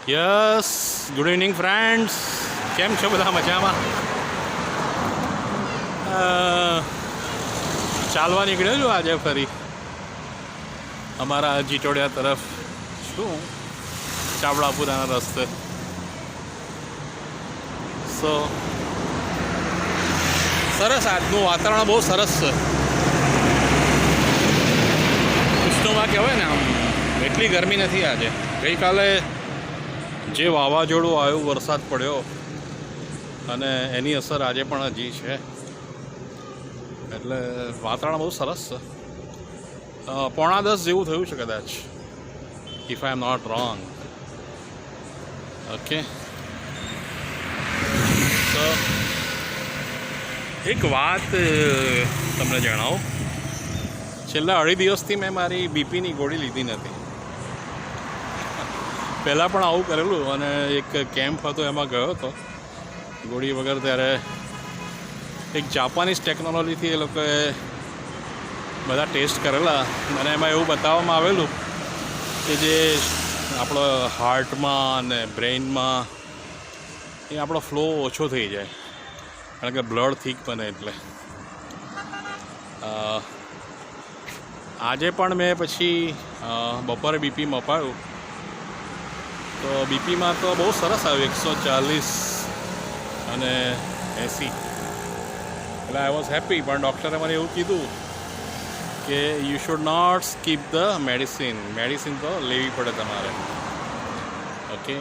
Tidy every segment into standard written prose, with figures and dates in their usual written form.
Yes, good evening friends. કેમ છો બધા? મજામાં? ચાલવા નીકળ્યો છું આજે ફરી અમારા જીટોડિયા તરફ. શું ચાવડાપુરાના રસ્તે. સો સરસ, આજનું વાતાવરણ બહુ સરસ છે. ઉષ્ણમાં કહેવાય ને, આમ એટલી ગરમી નથી આજે. ગઈકાલે જે વાવાઝોડું આવ્યું, વરસાદ પડ્યો, અને એની અસર આજે પણ હજી છે. એટલે વાતાવરણ બહુ સરસ છે. 9:45 જેવું થયું છે કદાચ, if I am not wrong. Okay, તો એક વાત તમને જણાવું. છેલ્લા 2.5 દિવસથી મેં મારી બીપીની ગોળી લીધી નથી. પહેલાં પણ આવું કરેલું, અને એક કેમ્પ હતો એમાં ગયો હતો ગોળી વગર. ત્યારે એક જાપાનીઝ ટેકનોલોજીથી એ લોકોએ બધા ટેસ્ટ કરેલા, અને એમાં એવું બતાવવામાં આવેલું કે જે આપણો હાર્ટમાં અને બ્રેઇનમાં એ આપણો ફ્લો ઓછો થઈ જાય, કારણ કે બ્લડ થીક બને. એટલે આજે પણ મેં પછી બપોરે બીપી મપાયું, તો બીપીમાં તો બહુ સરસ આવ્યું, 140 અને 80. એટલે આઈ વોઝ હેપી. પણ ડૉક્ટરે મને એવું કીધું કે you should not skip the medicine. Medicine તો લેવી પડે તમારે. ઓકે,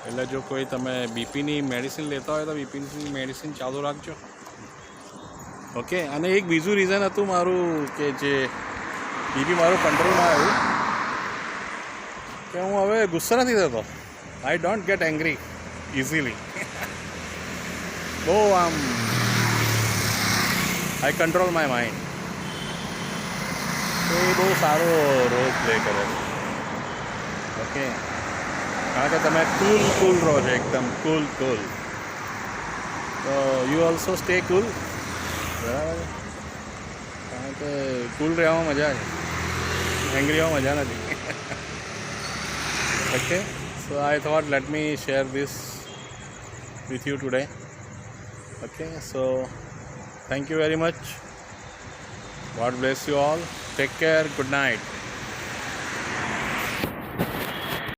એટલે જો કોઈ તમે બીપીની મેડિસિન લેતા હોય તો બીપીની મેડિસિન ચાલુ રાખજો. ઓકે. અને એક બીજું રીઝન હતું મારું, કે જે બીપી મારું કંટ્રોલમાં આવ્યું, કે હું હવે ગુસ્સો નથી થતો. I don't get angry easily. બહુ આમ આઈ કંટ્રોલ માય માઇન્ડ. તો એ બહુ સારો રોલ પ્લે કરે છે. ઓકે, કારણ કે તમે કૂલ રહો છો, એકદમ કૂલ. તો યુ ઓલ્સો સ્ટે કૂલ. બરાબર. કારણ કે કૂલ રહેવામાં મજા છે, એંગ્રી હોવામાં મજા નથી. Okay, so I thought let me share this with you today. Okay, so thank you very much. God bless you all. Take care. Good night.